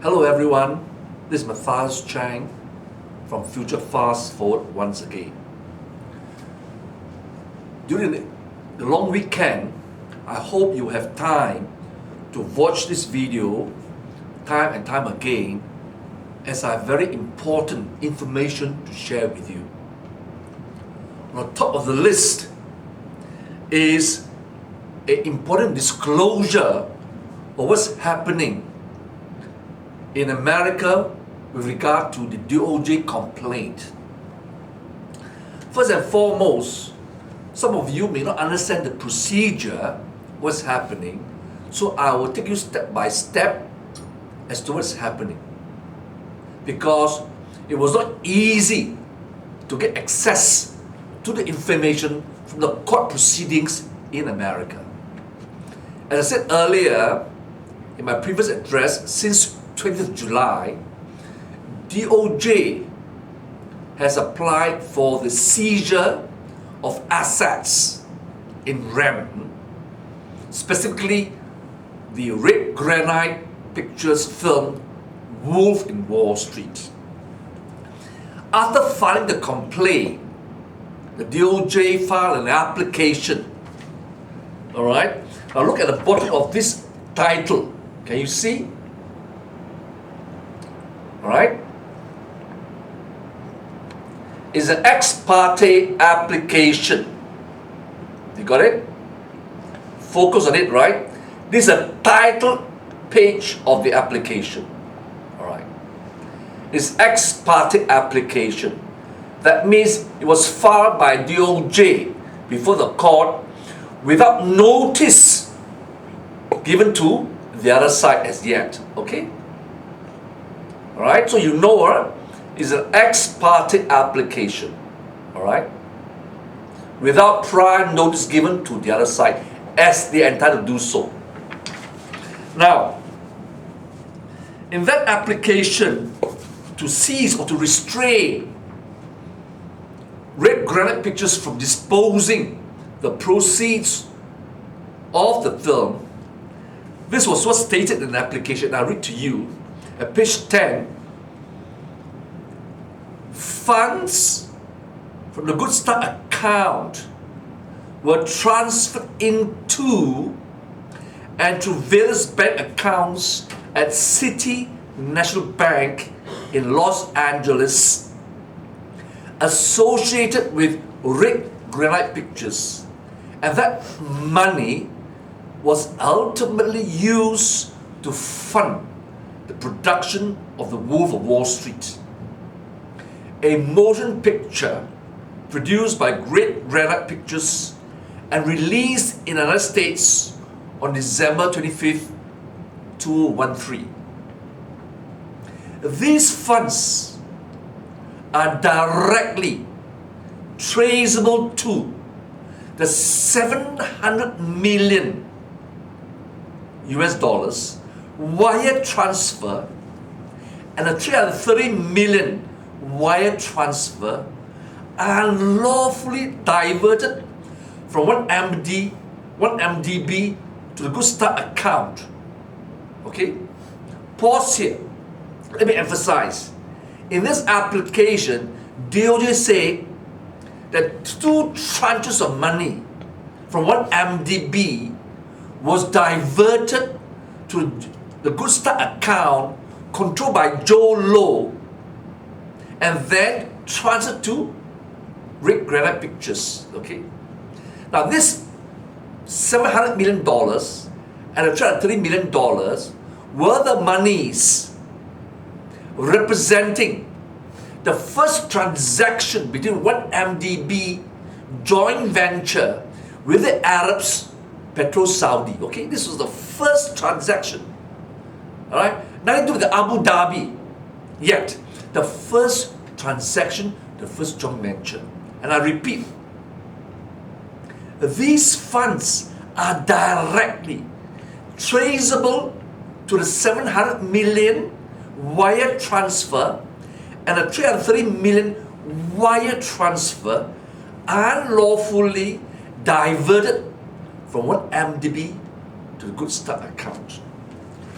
Hello everyone, this is Matthias Chang from Future Fast Forward once again. During the long weekend, I hope you have time to watch this video time and time again, as I have very important information to share with you. On the top of the list is an important disclosure of what's happening in America with regard to the DOJ complaint. First and foremost, some of you may not understand the procedure, what's happening, so I will take you step by step as to what's happening. Because it was not easy to get access to the information from the court proceedings in America. As I said earlier in my previous address, since 20th July, DOJ has applied for the seizure of assets in REM, specifically the Red Granite Pictures film Wolf in Wall Street. After filing the complaint, the DOJ filed an application. Alright? Now look at the bottom of this title. Can you see? Alright? It's an ex parte application. You got it? Focus on it, right? This is a title page of the application. Alright. It's ex parte application. That means it was filed by DOJ before the court without notice given to the other side as yet. Okay? Alright, so you know it's an ex parte application. Alright? Without prior notice given to the other side, as they are entitled to do so. Now, in that application to seize or to restrain Red Granite Pictures from disposing the proceeds of the film, this was what stated in the application. I read to you at page 10. Funds from the Good Start account were transferred into and to various bank accounts at City National Bank in Los Angeles, associated with Red Granite Pictures, and that money was ultimately used to fund the production of The Wolf of Wall Street, a motion picture produced by Red Granite Pictures and released in the United States on December 25th, 2013. These funds are directly traceable to the 700 million US dollars wire transfer and the 330 million wire transfer unlawfully diverted from one MDB to the Good Start account. Okay? Pause here. Let me emphasize. In this application, DOJ say that 2 tranches of money from one MDB was diverted to the Good Start account controlled by Joe Low and then transferred to Red Granite Pictures. Okay? Now this $700 million and the $330 million were the monies representing the first transaction between one MDB joint venture with the Arabs, Petro Saudi. Okay, this was the first transaction. All right, nothing to do with the Abu Dhabi yet. The first transaction, the first joint venture. And I repeat, these funds are directly traceable to the 700 million wire transfer and the 330 million wire transfer unlawfully diverted from one MDB to the Good Start account.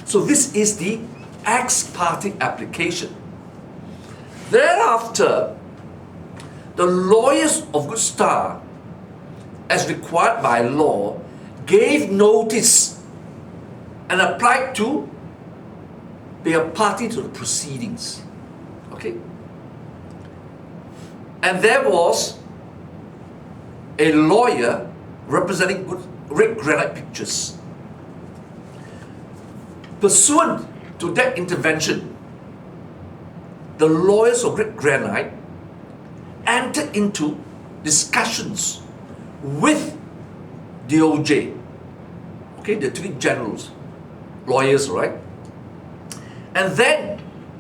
So this is the ex parte application. Thereafter, the lawyers of Good Star, as required by law, gave notice and applied to be a party to the proceedings. Okay? And there was a lawyer representing Red Granite Pictures. Pursuant to that intervention, the lawyers of Red Granite entered into discussions with DOJ, okay, the Attorney General's lawyers, right? And then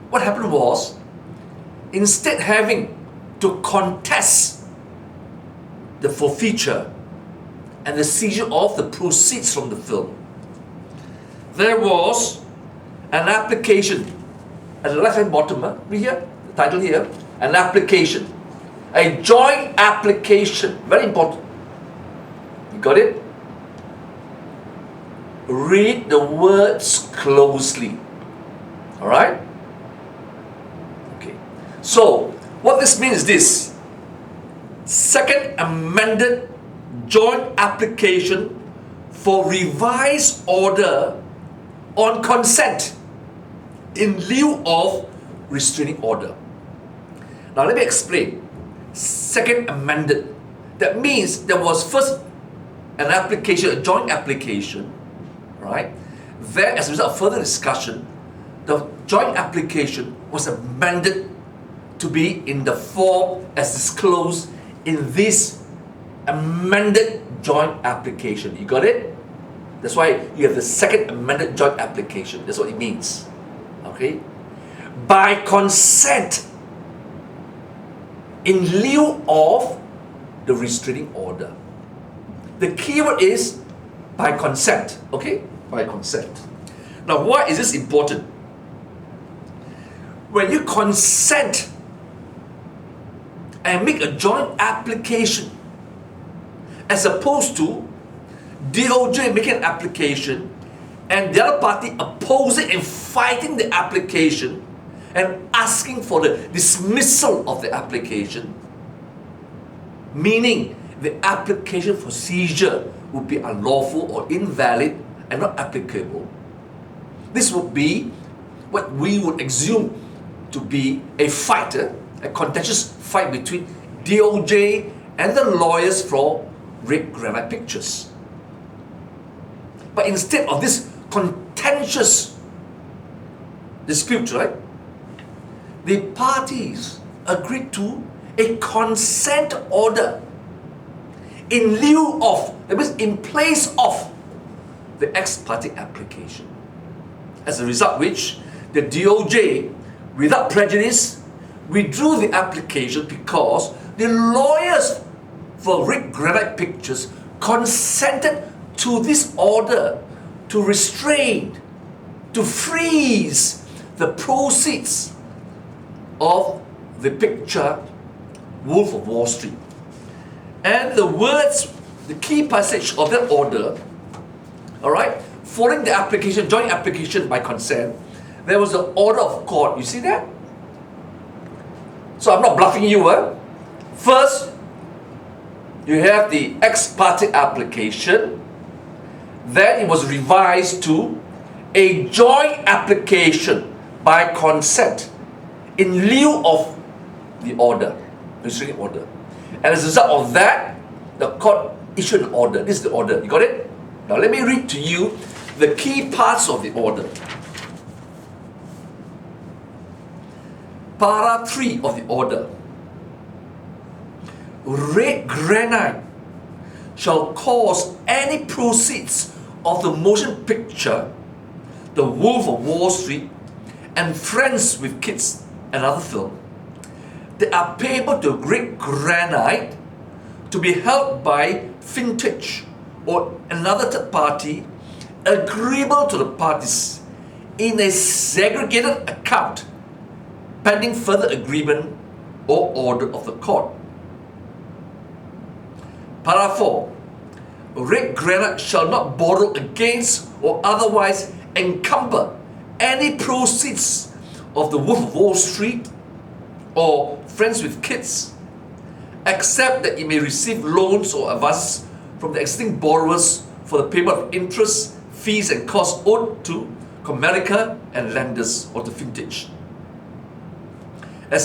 what happened was, instead having to contest the forfeiture and the seizure of the proceeds from the film, there was an application at the left hand bottom, read here, the title here, an application, a joint application, very important. You got it? Read the words closely. Alright? Okay. So, what this means is this: second amended joint application for revised order on consent in lieu of restraining order. Now let me explain. Second amended, that means there was first an application, a joint application, right? Then as a result of further discussion, the joint application was amended to be in the form as disclosed in this amended joint application. You got it? That's why you have the second amended joint application. That's what it means. Okay? By consent in lieu of the restraining order. The key word is by consent. Okay? By consent. Now, why is this important? When you consent and make a joint application, as opposed to DOJ making an application and the other party opposing and fighting the application and asking for the dismissal of the application, meaning the application for seizure would be unlawful or invalid and not applicable. This would be what we would assume to be a fight, a contentious fight between DOJ and the lawyers for Red Granite Pictures. But instead of this contentious dispute, right, the parties agreed to a consent order in lieu of, that means in place of, the ex parte application. As a result which, the DOJ, without prejudice, withdrew the application because the lawyers for Red Granite Pictures consented to this order to restrain, to freeze the proceeds of the picture Wolf of Wall Street. And the words, the key passage of that order, alright, following the application, joint application by consent, there was the order of court. You see that? So I'm not bluffing you. First, you have the ex parte application. Then it was revised to a joint application by consent in lieu of the order, the restraining order. And as a result of that, the court issued an order. This is the order. You got it? Now let me read to you the key parts of the order. Para 3 of the order. Red Granite shall cause any proceeds of the motion picture The Wolf of Wall Street and Friends with Kids, another film, that are payable to Red Granite to be held by Vintage or another third party agreeable to the parties in a segregated account pending further agreement or order of the court. Para 4. Red Granite shall not borrow against or otherwise encumber any proceeds of the Wolf of Wall Street or Friends with Kids, except that it may receive loans or advances from the existing borrowers for the payment of interest, fees and costs owed to Comerica and lenders or the vintage, and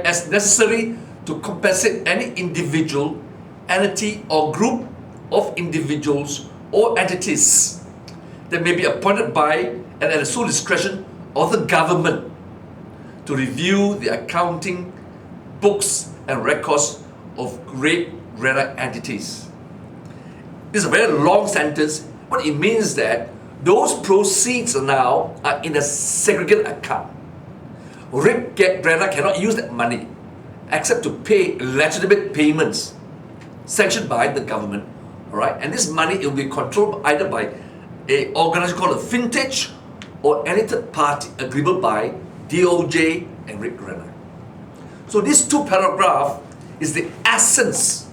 as necessary to compensate any individual, entity or group of individuals or entities that may be appointed by and at the sole discretion of the government to review the accounting books and records of great granite entities. This is a very long sentence, but it means that those proceeds now are in a segregated account. Rick Granite cannot use that money except to pay legitimate payments sanctioned by the government. Alright? And this money will be controlled either by an organization called a vintage or any third party agreement by DOJ and Rick Granite. So these two paragraphs is the essence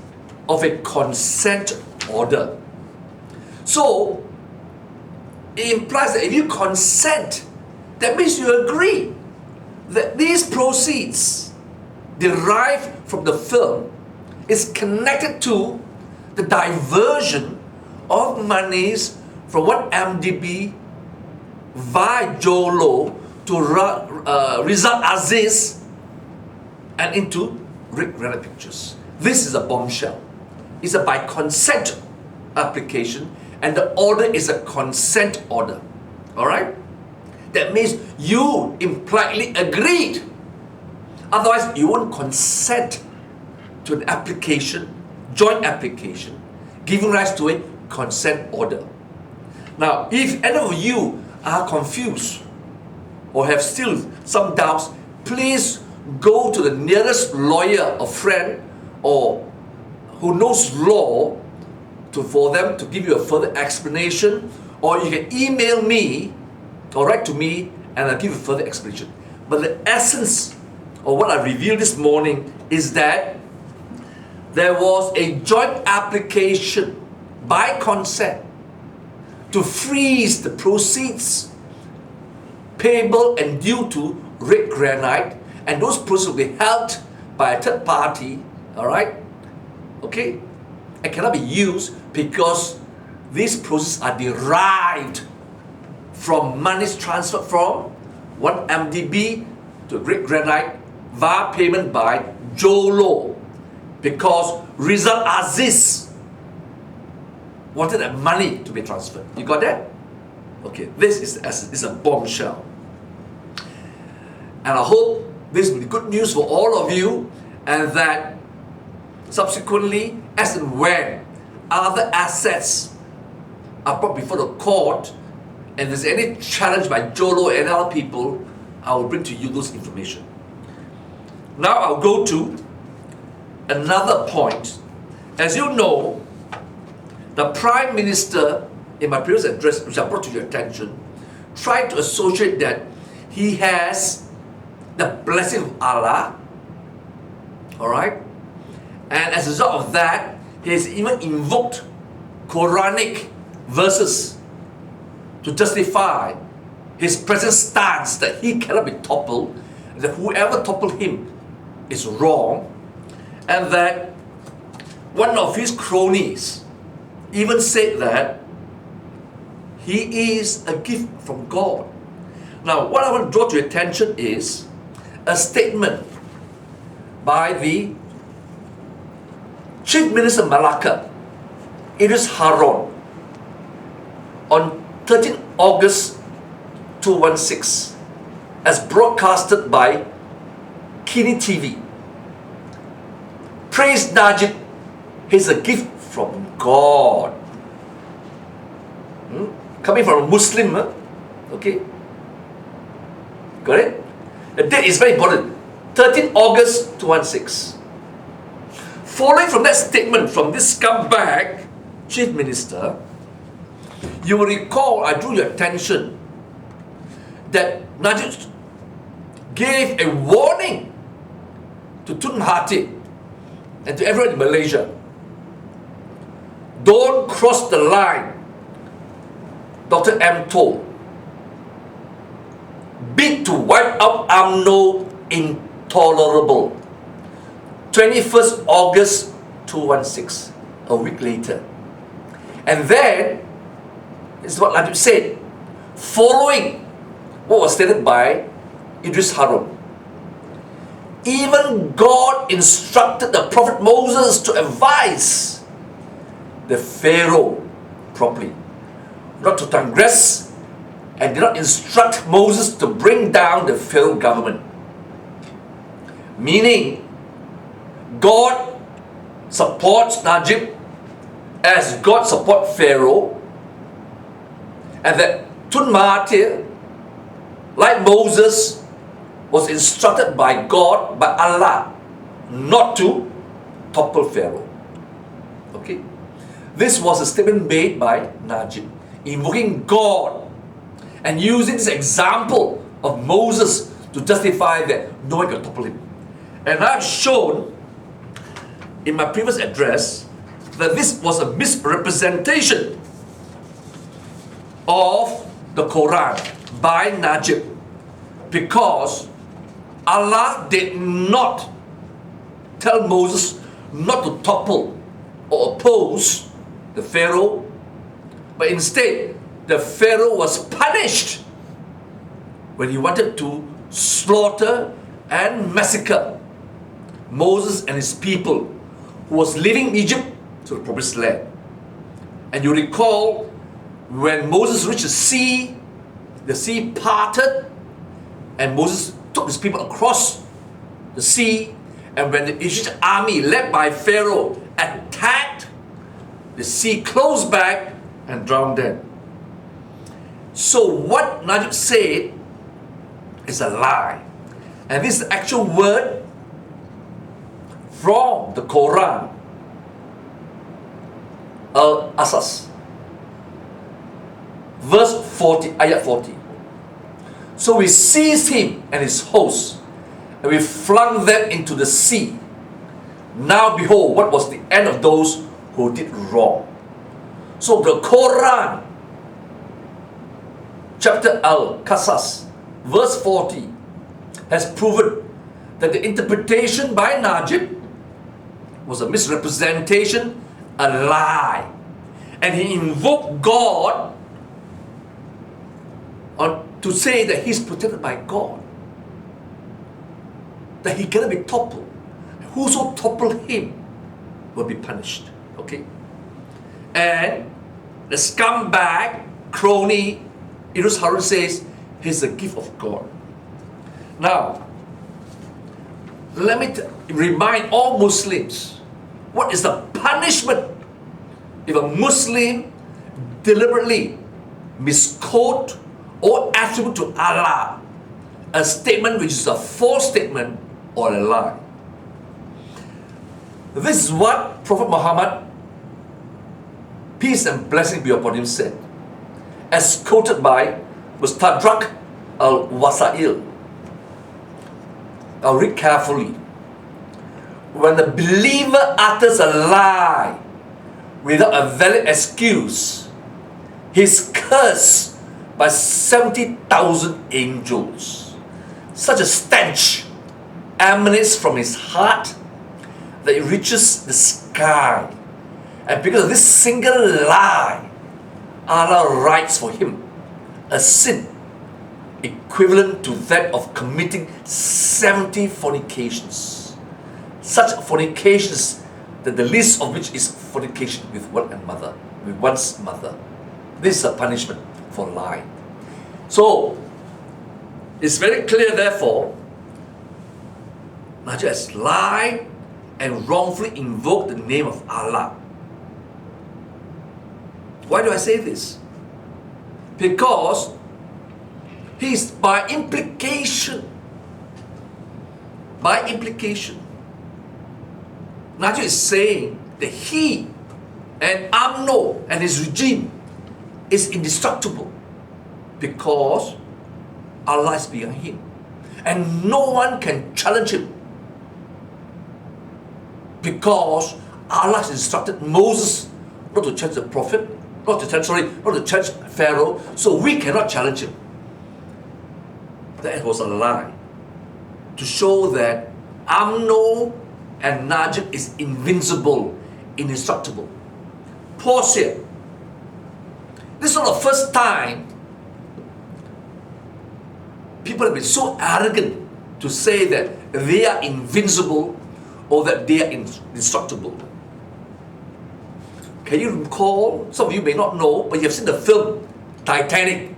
of a consent order. So it implies that if you consent, that means you agree that these proceeds derived from the film is connected to the diversion of monies from one MDB via Jolo to Rizal Aziz and into Rick Granite Pictures. This is a bombshell. It's a by consent application, and the order is a consent order. Alright? That means you impliedly agreed. Otherwise, you won't consent to an application, joint application, giving rise to a consent order. Now, if any of you are confused or have still some doubts, please go to the nearest lawyer or friend or who knows law for them to give you a further explanation, or you can email me or write to me and I'll give you further explanation. But the essence of what I revealed this morning is that there was a joint application by consent to freeze the proceeds payable and due to Rick Granite, and those proceeds will be held by a third party, alright? Okay? And cannot be used because these proceeds are derived from monies transferred from one MDB to Rick Granite via payment by Jolo, because Rizal Aziz wanted that money to be transferred. You got that? Okay, this is a bombshell. And I hope this will be good news for all of you, and that subsequently, as and when other assets are brought before the court, and there's any challenge by Jolo and other people, I will bring to you those information. Now I'll go to another point. As you know, the Prime Minister, in my previous address, which I brought to your attention, tried to associate that he has the blessing of Allah, alright? And as a result of that, he has even invoked Quranic verses to justify his present stance that he cannot be toppled, that whoever toppled him is wrong, and that one of his cronies even said that he is a gift from God. Now, what I want to draw to your attention is a statement by the Chief Minister Malacca, Idris Harun, on 13 August 2016, as broadcasted by Kini TV. Praise Najib, he's a gift from God. Coming from a Muslim, huh? Okay? Got it? The date is very important. 13 August 2016. Following from that statement from this scumbag Chief Minister, you will recall I drew your attention that Najib gave a warning to Tun Mahathir and to everyone in Malaysia. Don't cross the line, Dr. M told. bid to wipe out UMNO intolerable. 21st August 216, a week later. And then, this is what Najib said, following what was stated by Idris Harun. Even God instructed the prophet Moses to advise the Pharaoh properly, not to transgress, and did not instruct Moses to bring down the Pharaoh government. Meaning, God supports Najib as God supports Pharaoh, and that Tun Mahathir, like Moses, was instructed by God, by Allah, not to topple Pharaoh. Okay? This was a statement made by Najib, invoking God and using this example of Moses to justify that no one can topple him. And I've shown in my previous address that this was a misrepresentation of the Quran by Najib, because Allah did not tell Moses not to topple or oppose the Pharaoh, but instead the Pharaoh was punished when he wanted to slaughter and massacre Moses and his people who was leaving Egypt to the promised land. And you recall when Moses reached the sea parted, and Moses took his people across the sea, and when the Egyptian army led by Pharaoh attacked, the sea closed back and drowned them. So what Najib said is a lie. And this is the actual word from the Quran, Al-Asas, verse 40, ayat 40. So we seized him and his hosts, and we flung them into the sea. Now behold, what was the end of those who did wrong. So the Quran, chapter Al-Qasas, verse 40, has proven that the interpretation by Najib was a misrepresentation, a lie. And he invoked God to say that he's protected by God, that he cannot be toppled. Whoso toppled him will be punished. Okay? And the scumbag, crony, Idris Harun says he's a gift of God. Now, let me remind all Muslims, what is the punishment if a Muslim deliberately misquote or attribute to Allah a statement which is a false statement or a lie? This is what Prophet Muhammad, peace and blessing be upon him, said, as quoted by Mustadrak al-Wasail. I'll read carefully. When the believer utters a lie without a valid excuse, he is cursed by 70,000 angels. Such a stench emanates from his heart that it reaches the sky. And because of this single lie, Allah writes for him a sin equivalent to that of committing 70 fornications. Such fornications, that the least of which is fornication with one's mother. This is a punishment for lying. So, it's very clear therefore, Najib has lied and wrongfully invoked the name of Allah. Why do I say this? Because he's by implication, Najib is saying that he and UMNO and his regime is indestructible because Allah is behind him. And no one can challenge him because Allah has instructed Moses not to challenge the prophet, not to challenge Pharaoh, so we cannot challenge him. that was a lie to show that UMNO and Najib is invincible, indestructible. Pause here. This is not the first time people have been so arrogant to say that they are invincible or that they are indestructible. Can you recall, some of you may not know, but you have seen the film Titanic.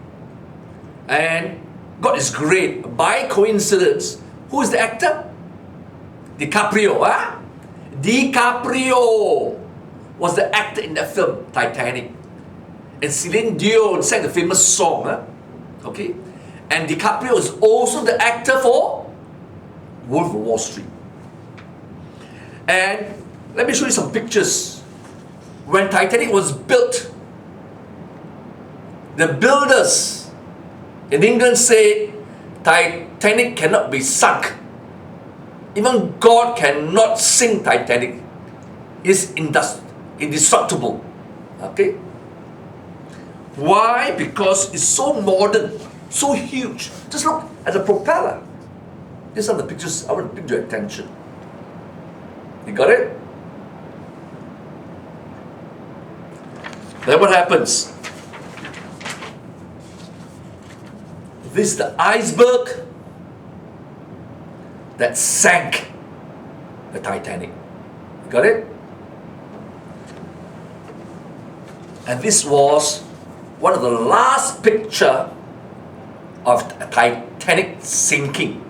And God is great. By coincidence, who is the actor? DiCaprio. Huh? DiCaprio was the actor in that film, Titanic. And Celine Dion sang the famous song. Huh? Okay? And DiCaprio is also the actor for Wolf of Wall Street. And let me show you some pictures. When Titanic was built, the builders in England said Titanic cannot be sunk. Even God cannot sink Titanic. It's indestructible. Okay? Why? Because it's so modern, so huge. Just look at the propeller. These are the pictures I want to pick your attention. You got it? Then what happens? This is the iceberg that sank the Titanic. You got it? And this was one of the last picture of a Titanic sinking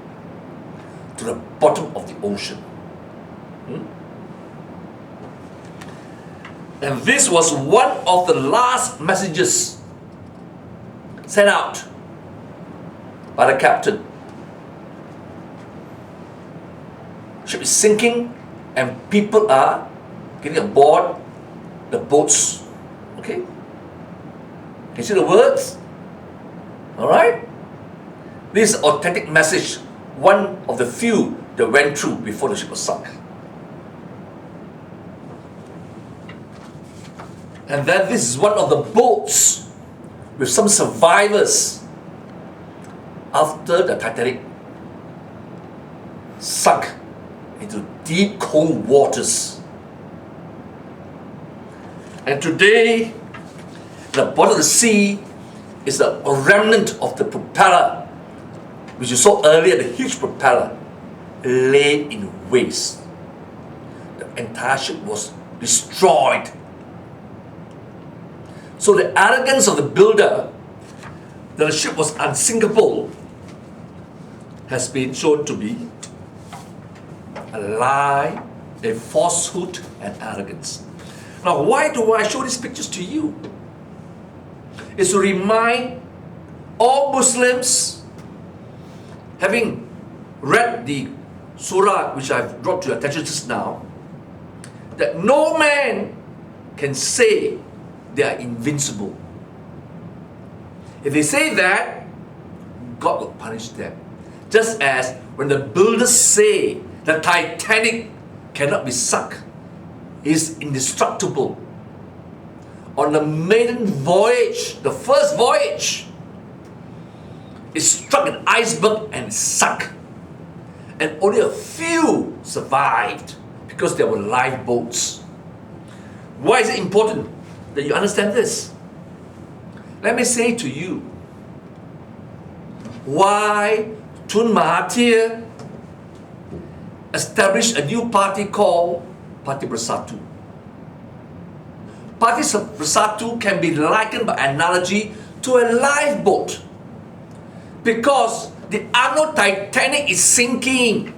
to the bottom of the ocean. And this was one of the last messages sent out by the captain. Ship is sinking and people are getting aboard the boats. Okay? Can you see the words? Alright? This is an authentic message, one of the few that went through before the ship was sunk. And then this is one of the boats with some survivors after the Titanic sunk into deep cold waters. And today, the bottom of the sea is a remnant of the propeller, which you saw earlier, the huge propeller, laid in waste. The entire ship was destroyed. So the arrogance of the builder that the ship was unsinkable has been shown to be a lie, a falsehood, and arrogance. Now, why do I show these pictures to you? It's to remind all Muslims, having read the surah which I've brought to your attention just now, that no man can say they are invincible. If they say that, God will punish them. Just as when the builders say the Titanic cannot be sunk, is indestructible. On the maiden voyage, the first voyage, it struck an iceberg and sunk. And only a few survived because there were lifeboats. Why is it important that you understand this? Let me say to you why Tun Mahathir established a new party called Parti Bersatu. Parti Bersatu can be likened by analogy to a lifeboat, because the UMNO Titanic is sinking.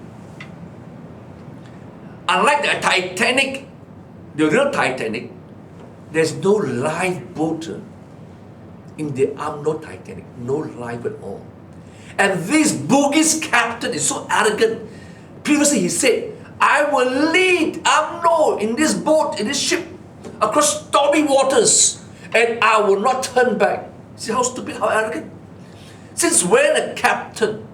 Unlike the Titanic, the real Titanic, there's no lifeboat in the UMNO Titanic, no life at all. And this Bugis captain is so arrogant. Previously he said, I will lead UMNO in this boat, in this ship, across stormy waters, and I will not turn back. See how stupid, how arrogant? Since when a captain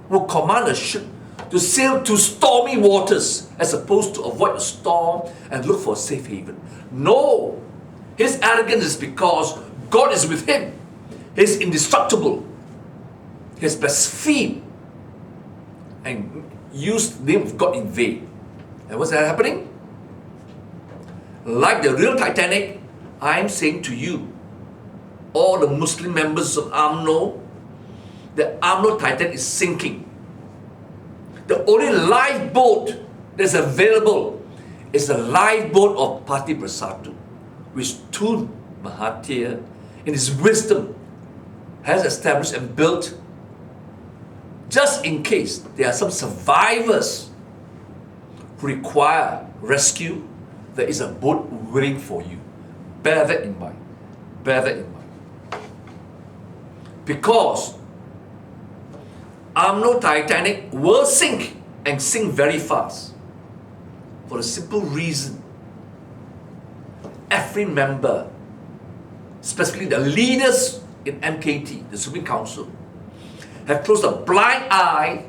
will command a ship to sail to stormy waters as opposed to avoid a storm and look for a safe haven? No! His arrogance is because God is with him. He's indestructible. He has blasphemed and used the name of God in vain. And what's that happening? Like the real Titanic, I'm saying to you, all the Muslim members of UMNO, the UMNO Titanic is sinking. The only lifeboat that's available is the lifeboat of Party Bersatu, which Tun Mahathir, in his wisdom, has established and built just in case there are some survivors who require rescue. There is a boat waiting for you. Bear that in mind. Bear that in mind. Because UMNO Titanic will sink and sink very fast. For the simple reason, every member, specifically the leaders in MKT, the Supreme Council, have closed a blind eye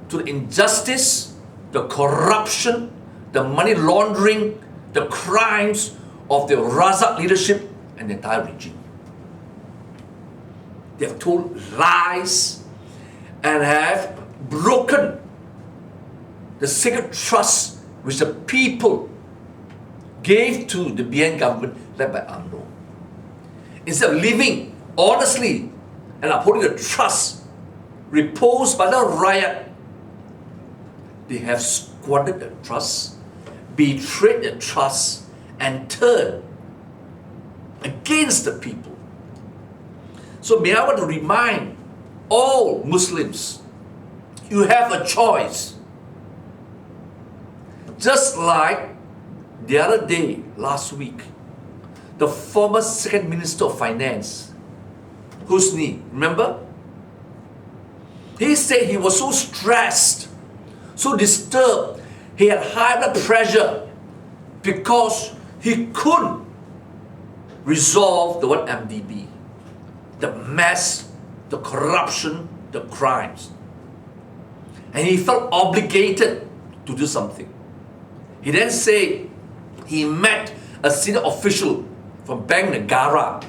to the injustice, the corruption, the money laundering, the crimes of the Razak leadership and the entire regime. They have told lies and have broken the sacred trust which the people gave to the BN government led by UMNO. Instead of living honestly and upholding the trust reposed by the rakyat, they have squandered the trust, betrayed the trust, and turned against the people. So may I want to remind all Muslims, you have a choice. Just like the other day, last week, the former Second Minister of Finance, Husni, remember? He said he was so stressed, so disturbed, he had high blood pressure because he couldn't resolve the one MDB, the mess, the corruption, the crimes. And he felt obligated to do something. He then said he met a senior official from Bank Negara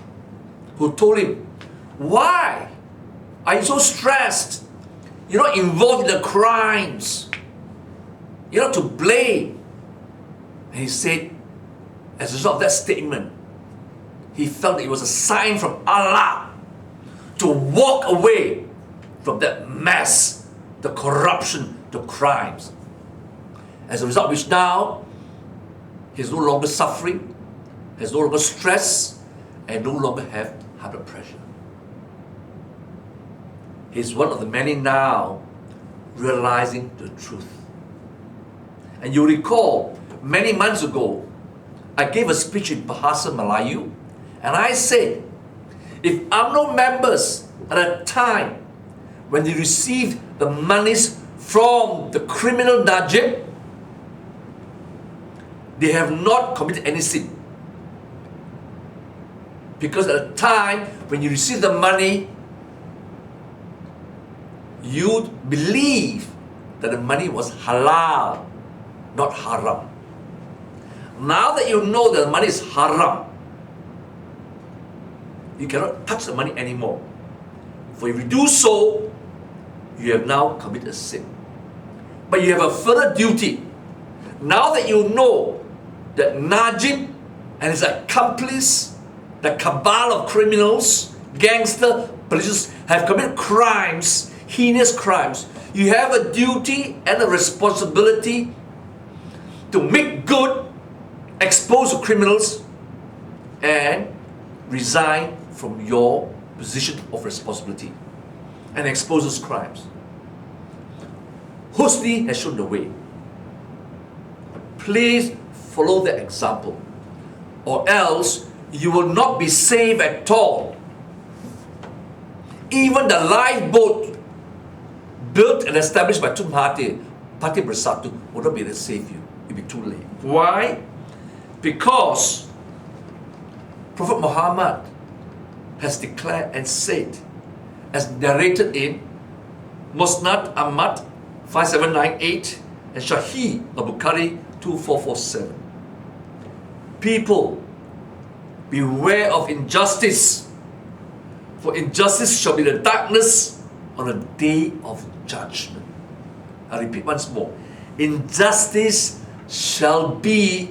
who told him, why are you so stressed? You're not involved in the crimes. You're not to blame. And he said, as a result of that statement, he felt that it was a sign from Allah to walk away from that mess, the corruption, the crimes. As a result of which now, he's no longer suffering, has no longer stress, and no longer have high blood pressure. He's one of the many now realizing the truth. And you recall, many months ago, I gave a speech in Bahasa Melayu, and I said, if UMNO members at a time when they received the monies from the criminal Najib, they have not committed any sin. Because at the time when you receive the money, you believe that the money was halal, not haram. Now that you know that the money is haram, you cannot touch the money anymore. For if you do so, you have now committed a sin. But you have a further duty. Now that you know that Najib and his accomplice, the cabal of criminals, gangster, police have committed crimes, heinous crimes, you have a duty and a responsibility to make good, expose the criminals, and resign from your position of responsibility and expose those crimes. Husni has shown the way. Please follow that example, or else you will not be safe at all. Even the lifeboat built and established by Tun Mahathir, Party Bersatu, will not be able to save you. It will be too late. Why? Because Prophet Muhammad has declared and said, as narrated in Musnad Ahmad 5798 and Sahih al-Bukhari 2447. People, beware of injustice, for injustice shall be the darkness on a day of judgment. I repeat once more. Injustice shall be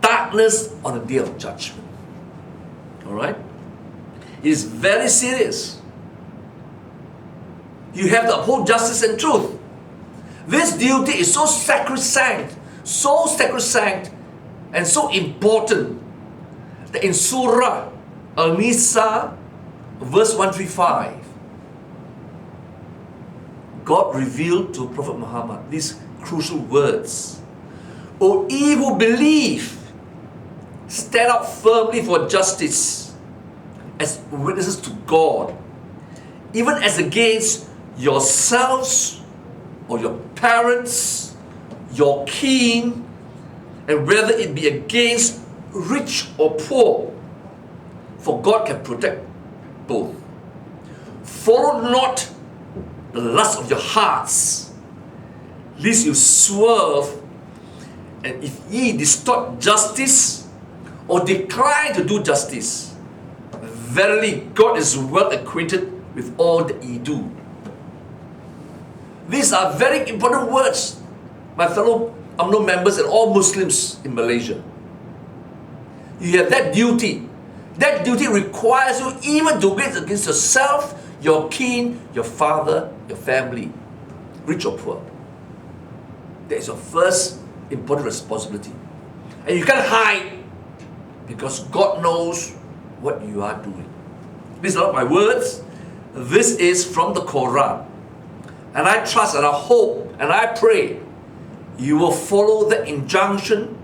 darkness on the day of judgment. Alright? It is very serious. You have to uphold justice and truth. This duty is so sacrosanct and so important that in Surah Al-Nisa, verse 135, God revealed to Prophet Muhammad these crucial words. O ye who believe, stand up firmly for justice as witnesses to God, even as against yourselves or your parents, your kin, and whether it be against rich or poor, for God can protect both. Follow not the lust of your hearts, lest you swerve, and if ye distort justice or decline to do justice, verily God is well acquainted with all that ye do. These are very important words, my fellow UMNO members and all Muslims in Malaysia. You have that duty. That duty requires you even to wage against yourself, your kin, your father, your family, rich or poor. That is your first important responsibility. And you can't hide, because God knows what you are doing. These are not my words. This is from the Quran. And I trust and I hope and I pray you will follow the injunction,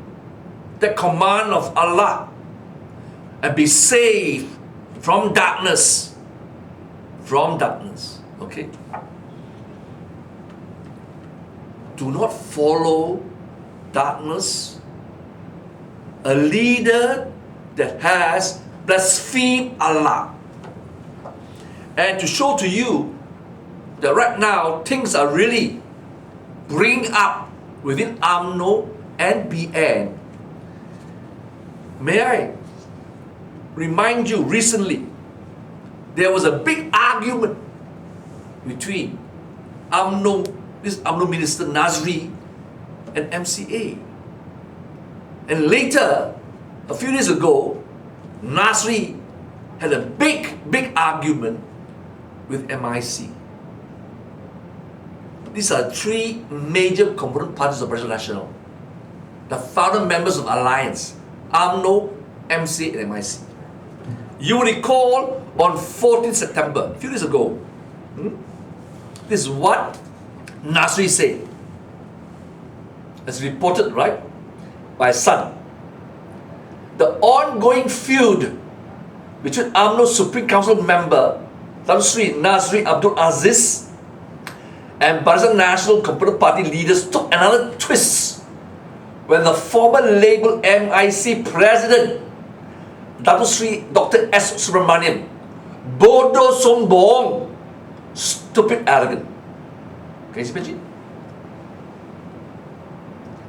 the command of Allah, and be saved from darkness. From darkness. Okay? Do not follow darkness. A leader that has blasphemed Allah. And to show to you that right now things are really bringing up within UMNO and BN, may I remind you, recently there was a big argument between this UMNO Minister Nazri and MCA. And later, a few days ago, Nazri had a big argument with MIC. These are three major component parties of Barisan Nasional, the founder members of Alliance, UMNO, MCA and MIC. You will recall on 14th September, a few days ago, this is what Nazri said. As reported, right, by Sun. The ongoing feud between UMNO Supreme Council member Tan Sri Nazri Abdul Aziz and Barisan Nasional component party leaders took another twist when the former Label MIC president Dato Sri Dr. S. Subramaniam, bodoh sombong, stupid arrogant. Can you imagine?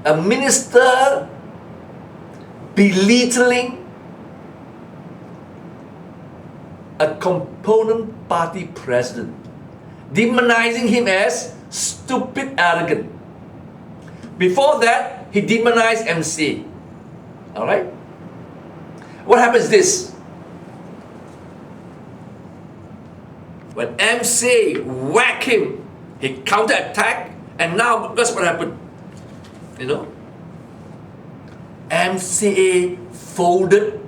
A minister belittling a component party president, demonizing him as stupid arrogant. Before that, he demonized MC. Alright? What happens is this. When MC whacked him, he counter-attacked, and now guess what happened? You know? MCA folded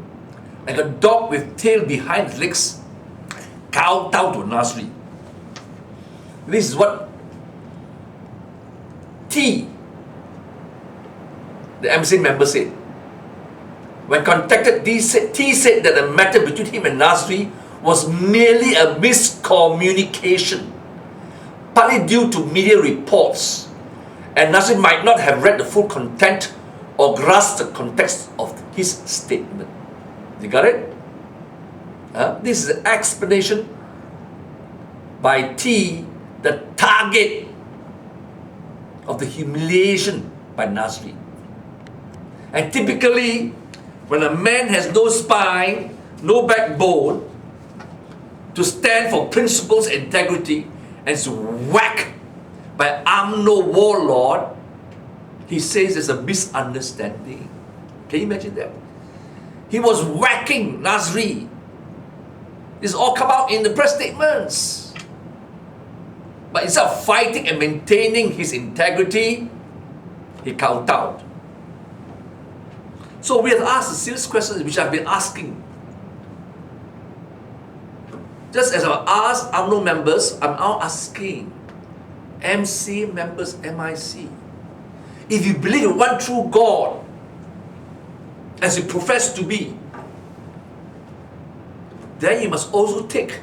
like a dog with tail behind his legs, kowtowed to Nazri. This is what T, the MC member, said. When contacted, T said that the matter between him and Nazri was merely a miscommunication, partly due to media reports, and Nazri might not have read the full content or grasped the context of his statement. You got it? This is an explanation by T, the target of the humiliation by Nazri. And typically, when a man has no spine, no backbone, to stand for principles, integrity, and is whacked by UMNO warlord, he says there's a misunderstanding. Can you imagine that? He was whacking Nazri. This all come out in the press statements. But instead of fighting and maintaining his integrity, he kowtowed. So we have asked a serious question which I've been asking. Just as I've asked UMNO members, I'm now asking MC members, MIC. If you believe in one true God, as you profess to be, then you must also take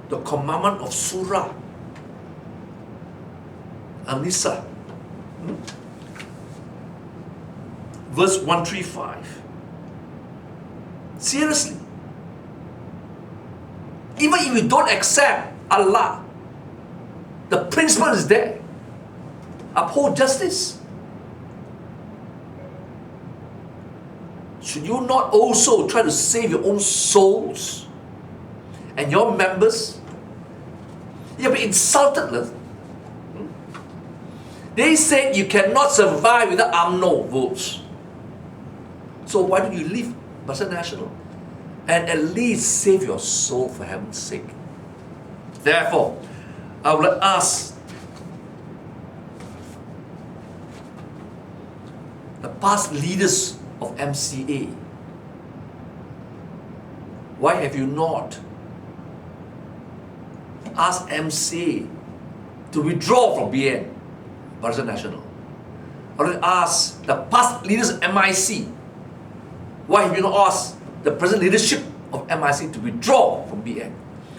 the commandment of Surah An-Nisa, verse 135. Seriously. Even if you don't accept Allah, the principle is there. Uphold justice. Should you not also try to save your own souls and your members? You'll be insulted. They said you cannot survive without UMNO votes. So why don't you leave Barisan Nasional and at least save your soul, for heaven's sake? Therefore, I would ask the past leaders of MCA, why have you not asked MCA to withdraw from BN, Barisan Nasional? Or ask the past leaders of MIC, why have you not asked the present leadership of MIC to withdraw from BN,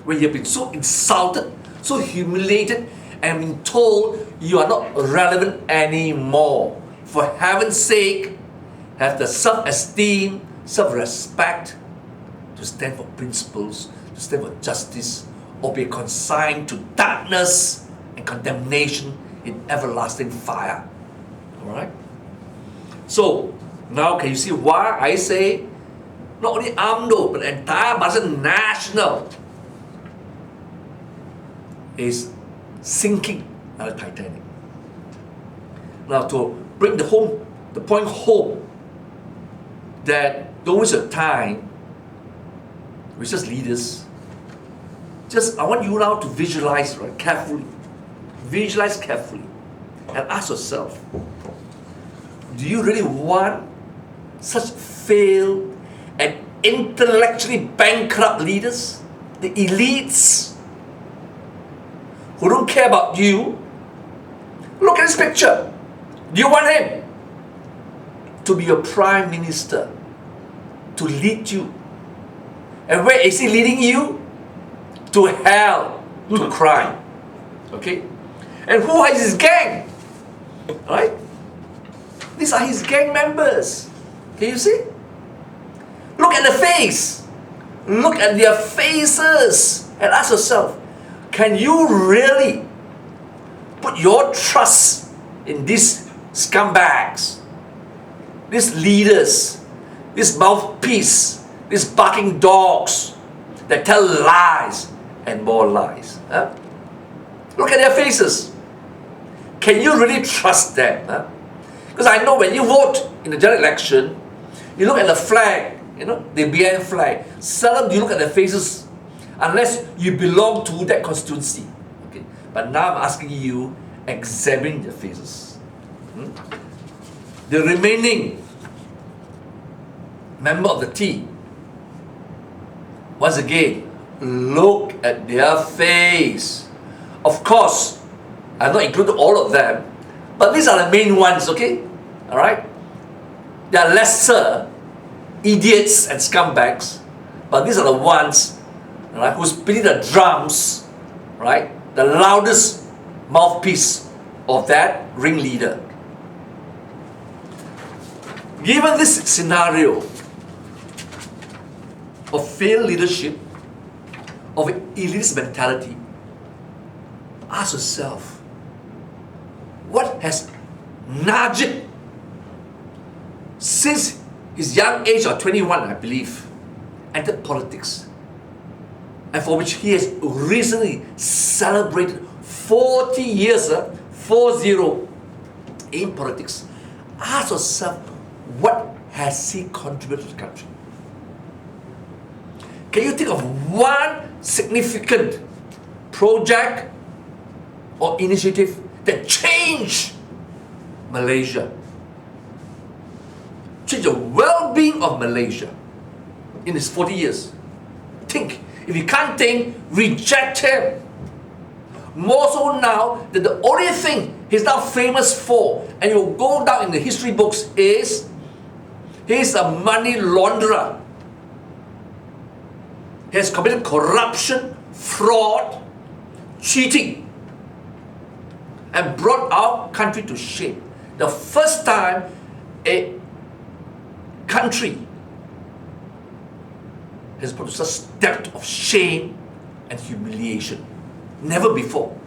when you have been so insulted, so humiliated, and been told you are not relevant anymore? For heaven's sake, have the self-esteem, self-respect to stand for principles, to stand for justice, or be consigned to darkness and condemnation in everlasting fire. Alright? So, now can you see why I say not only UMNO, but the entire Barisan Nasional is sinking like the Titanic. Now, to bring the point home, that don't waste your time with just leaders. I want you now to visualize carefully. Visualize carefully and ask yourself, do you really want such failed and intellectually bankrupt leaders, the elites, who don't care about you? Look at this picture. Do you want him to be your prime minister, to lead you? And where is he leading you? To hell, to crime. Okay? And who is his gang? Right? These are his gang members. Can you see? Look at the face. Look at their faces and ask yourself, can you really put your trust in these scumbags, these leaders, this mouthpiece, these barking dogs that tell lies and more lies? Huh? Look at their faces. Can you really trust them? Huh? Because I know when you vote in the general election, you look at the flag, the BN flag. Seldom do you look at their faces unless you belong to that constituency. Okay? But now I'm asking you, examine their faces. The remaining member of the T, once again, look at their face. Of course, I've not included all of them, but these are the main ones, okay? Alright? They are lesser idiots and scumbags, but these are the ones, right, who's beating the drums, right? The loudest mouthpiece of that ringleader. Given this scenario of failed leadership, of elitist mentality, ask yourself, what has Najib, since his young age of 21, I believe, entered politics? and for which he has recently celebrated 40 years, 40, in politics, ask yourself, what has he contributed to the country? Can you think of one significant project or initiative that changed Malaysia, changed the well-being of Malaysia in his 40 years? Think. If you can't think, reject him. More so now that the only thing he's now famous for, and you'll go down in the history books, is he's a money launderer. He has committed corruption, fraud, cheating, and brought our country to shame. The first time a country has brought to such depth of shame and humiliation. Never before.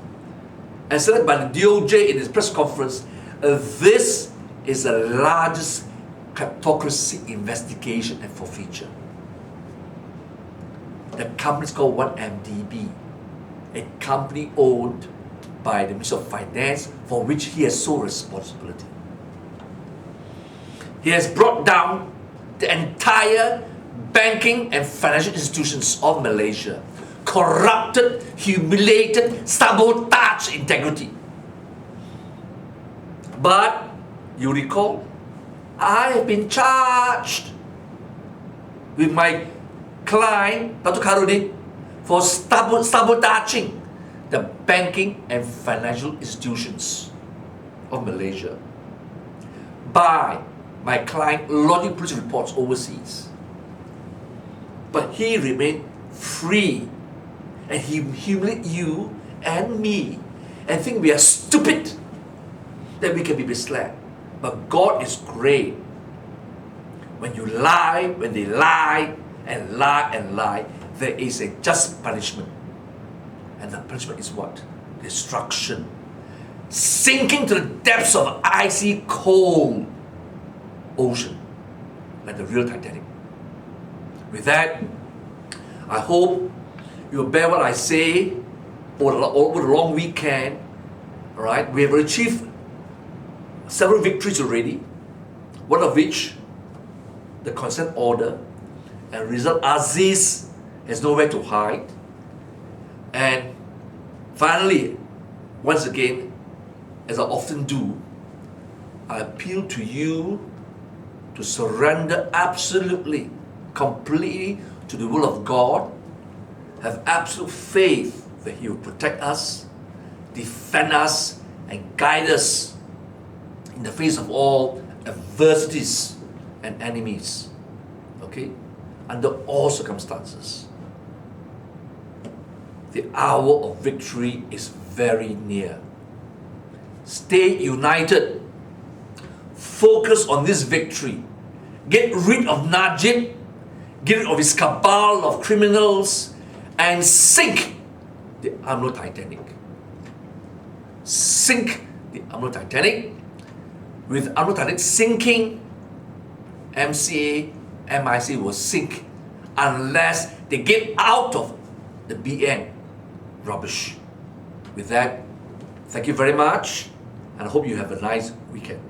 And said by the DOJ in his press conference, this is the largest kleptocracy investigation and forfeiture. The company is called 1MDB, a company owned by the Minister of Finance, for which he has sole responsibility. He has brought down the entire banking and financial institutions of Malaysia, corrupted, humiliated, sabotaged integrity. But you recall, I have been charged with my client, Dr. Karudin, for sabotaging the banking and financial institutions of Malaysia by my client lodging police reports overseas. But he remained free, and he humiliated you and me and think we are stupid that we can be misled. But God is great. When you lie, when they lie and lie and lie, there is a just punishment. And the punishment is what? Destruction. Sinking to the depths of an icy cold ocean, like the real Titanic. With that, I hope you will bear what I say over the long weekend. All right, we have achieved several victories already, one of which, the consent order, and Rizal Aziz has nowhere to hide. And finally, once again, as I often do, I appeal to you to surrender absolutely, completely to the will of God. Have absolute faith that He will protect us, defend us, and guide us in the face of all adversities and enemies. Okay? Under all circumstances. The hour of victory is very near. Stay united. Focus on this victory. Get rid of Najib. Get rid of his cabal of criminals. And sink the UMNO Titanic. Sink the UMNO Titanic. With UMNO Titanic sinking, MCA, MIC will sink unless they get out of the BN rubbish. With that, thank you very much, and I hope you have a nice weekend.